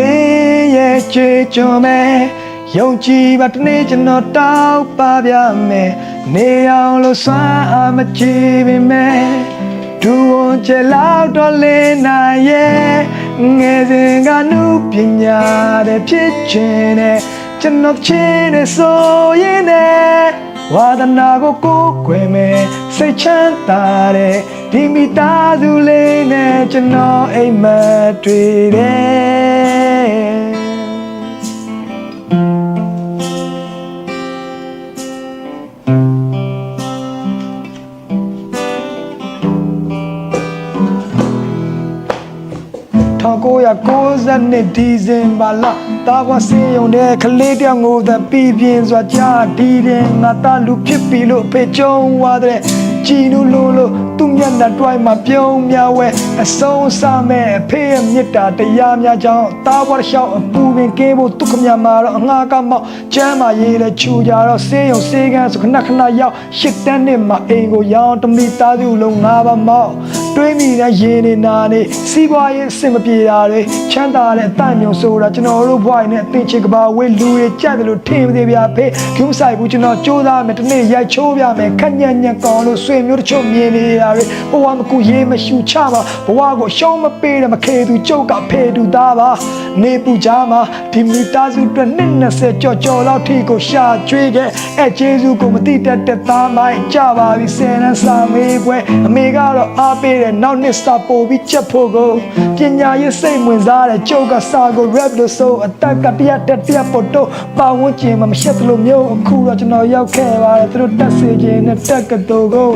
လေးရဲ့ချေချွန်မဲ့ယုံကြည်ပါတနေ့ကျွန်တော်တောက်ပါပြမယ်နေအောင်လို့စွမ်းအားမကြည့်ပေမဲ့ဒူဝန်ချေလောက်တော့လင်းနိုင်ရဲ့ငယ်စဉ်ကနုပညာတဲ့ဖြစ်ခြင်းနဲ့ကျွန်တော်ချင်းနဲ့ဆိုရင်နဲ့ဝါဒနာကိုကိုယ်ွယ်မယ်စိတ်ချမ်းသာတဲ့ဒီမိသားစုလေးနဲ့ကျွန်တော်အိမ်မက်တွေ့တယ်1990ဒီဇင်ဘာလတာကွာစင်ယုံတဲ့ကလေးတယောက်ငိုတဲ့ပြီးပြင်းစွာကြားဒီတဲ့ငါသားလူဖြစ်ပြီလို့ဖေကျုံသွားတဲ့ကြည်နူလို့သူမျက်နှာတွိုင်းမှာပြုံးများဝဲအဆုံးစားမဲ့အဖေရဲ့မြတ်တာတရားများကြောင့်တာဝါလျှောက်အပူပင်ကင်းဖို့ဒုက္ခများမှာတော့အငှားကမောက်ကျမ်းမာရေးလဲချူကြတော့စေယုံစေကန်းဆိုခဏရောက်8တန်းနှစ်မှာအိမ်ကိုရောင်းတမိသားစုလုံး5ပါမောက်တွေးမိတဲ့ရေနေနာနေစီးပွားရေးအဆင်မပြေတာတွေချမ်းသာတဲ့အတန့်ညုံဆိုတာကျွန်တော်တို့ဘဝနဲ့အသင်ချစ်ကဘာဝေးလူတွေကြက်တယ်လို့ထင်မသေးဗျာဖေကျူးဆိုင်ဘူးကျွန်တော်ကြိုးစားမယ်တနေ့ရိုက်ချိုးပြမယ်ခက်ညံ့ညံ့ကောင်းလို့ဆွေမျိုးတချို့မြင်နေတာတွေဘဝမကူရေးမရှူချပါဘဝကိုရှောင်းမပေးတယ်မခေသူကျုပ်ကဖေသူသားပါနေပူကြမှာဒီမိသားစုအတွက်20ကြော်လောက်ထိကိုရှာကျွေးခဲ့အဲကျေးဇူးကိုမတိတတ်တဲ့သားမိုင်းကြပါပြီဆယ်နှစ်စာမေးပွဲအမေကတော့အားပေးတယ်နောက်နှစ်စာပို့ပြီးချက်ဖို့ကိုပညာရေးစိတ်ဝင်စားတယ်ကျုပ်ကစာကို rap လို့ဆိုအတက်ကတရက်ပို့တော့ပါဝန်းကျင်မှာမရှက်သလိုမျိုးအခုတော့ကျွန်တော်ရောက်ခဲ့ပါတယ်သူတို့တက်စေခြင်းနဲ့တက်ကတူကို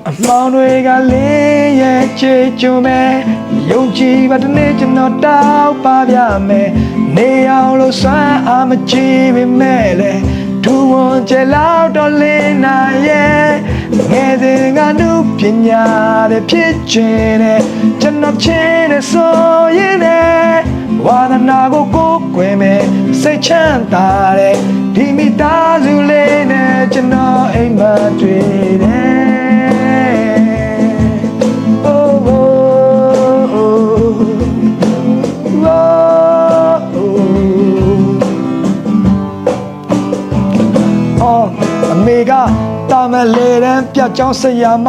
အမောင်တွေကလေးရဲ့ချေချွန်မဲ့ယုံကြည်ပါတနေ့ကျွန်တော်တောက်ပါပြမယ်နေအောင်လို့စွမ်းအားမကြည့်ပေမဲ့လေဒူဝန်ချေလောက်တော့လင်းနိုင်ရဲ့ငယ်စဉ်ကနုပညာတဲ့ဖြစ်ခြင်းနဲ့ကျွန်တော်ချင်းနဲ့ဆိုရင်နဲ့ဝါဒနာကိုကိုယ်ွယ်မယ်စိတ်ချမ်းသာတဲ့ဒီမိသားစုလေးနဲ့ကျွန်တော်အိမ်မက်တွေ့တယ်အမေကတာမလေတန်းပြကြောင်းဆရာမ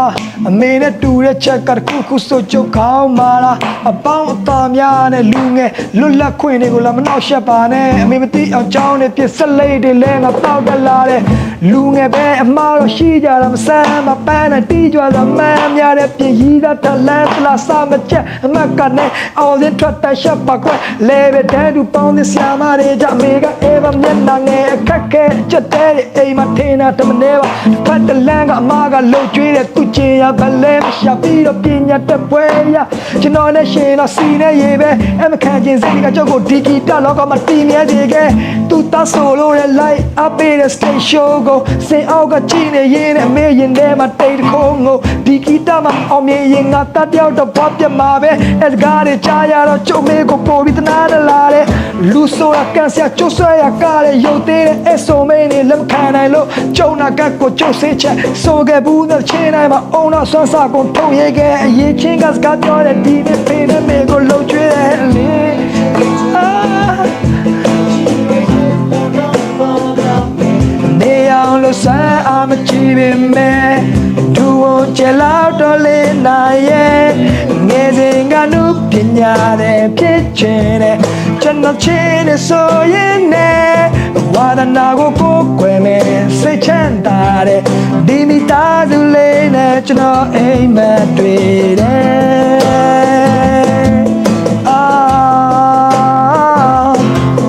အမေနဲ့တူတဲ့ချက်ကတခုဆိုကြုတ်ခေါင်းမာလားအပေါင်းအသားများနဲ့လူငယ်လွတ်လပ်ခွင့်တွေကိုလည်းမနှောက်ယှက်ပါနဲ့အမေမသိအောင်ကြောင်းနဲ့ပြစ်စလိတ်တွေလဲငါတောက်တလာတဲ့လူငယ်ပဲအမားတော့ရှိကြတာမဆန်းမပန်းနဲ့တီးကြွားသမမ်းများတဲ့ပြည်ကြီးသားတလန်းလာစမချက်အမကနဲ့အောင်စင်းထွက်တရှက်ပါကွက်လဲပဲတန်းတူပေါင်းသဆရာမတွေကြအမေကအေးပါမျက်နှာငယ်အခက်ခဲချက်တဲ့အိမ်မှာထင်းတာတမနေပါဖတ်တလန်းကအမားကလှုပ်ကြွေးတဲ့သူချင်ရကလည်းမရှာပြီးတော့ပညာတပွဲရကျွန်တော်နဲ့ရှင်တော့စီနဲ့ရေပဲအမခံခြင်းစိတ်ကကြောက်ကိုဒီဂီတလောကမှာတည်မြဲစေခဲ့သူသားဆိုလို့ရဲ့ light up in the stage show ကိုစင်အောက်ကကြည့်နေရင်အမေရင်ထဲမှာတိတ်ခုံးကိုဒီဂီတမှာအောင်မြင်ရင်ငါတတ်တယောက်တော့ဘာပြမှာပဲအဲစကားတွေကြားရတော့ကျုပ်မေကိုပို့ပြီးတနာလာတယ်လူဆိုတာကန်ဆာကျုပ်ဆွဲရကားတဲ့ရုပ်သေးတဲ့အဆိုမင်းနေလက်ခံနိုင်လို့ကျုံနာကကိုကျုပ်စေးချက်ဆိုခဲ့ဘူးတဲ့ချင်းတိုင်းမှာအုံတော့ဆွမ်းစာကိုထုံရဲခဲ့အရေးချင်းကစကားပြောတဲ့ဒီနေ့ဖေးနဲ့မေကိုလှုပ်ကျွေးတယ်လေနေအောင်လို့ဆန်းအားမကြည့်ပေမဲ့ဒူဝန်ချေလောက်တော့လင်းနိုင်ရဲ့ငယ်စဉ်ကနုပညာတဲ့ဖြစ်ခြင်းတဲ့ကျွန်တော်ချင်းနဲ့ဆိုရင်နဲ့ဝါဒနာကိုကိုယ်ွယ်မယ်စိတ်ချမ်းသာတဲ့ဒီမိသားစုလေးနဲ့ကျွန်တော်အိမ်မက်တွေ့တယ်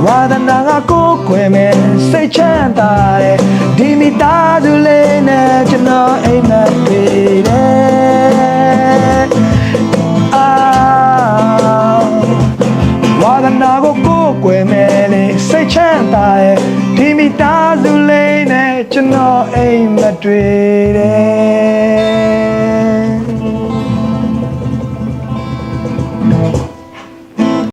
ဝါဒနာကိုကိုယ်ွယ်မယ်စိတ်ချမ်းသာတဲ့ဒီမိသားစုလေးနဲ့ကျွန်တော်အိမ်မက်တွေ့တယ်ဝါဒနာကိုကိုယ်ွယ်မယ်လေစိတ်ချမ်းသာတဲ့ဒီမိသားစုလေးနဲ့ကျွန်တော်အိမ်မက်တွေ့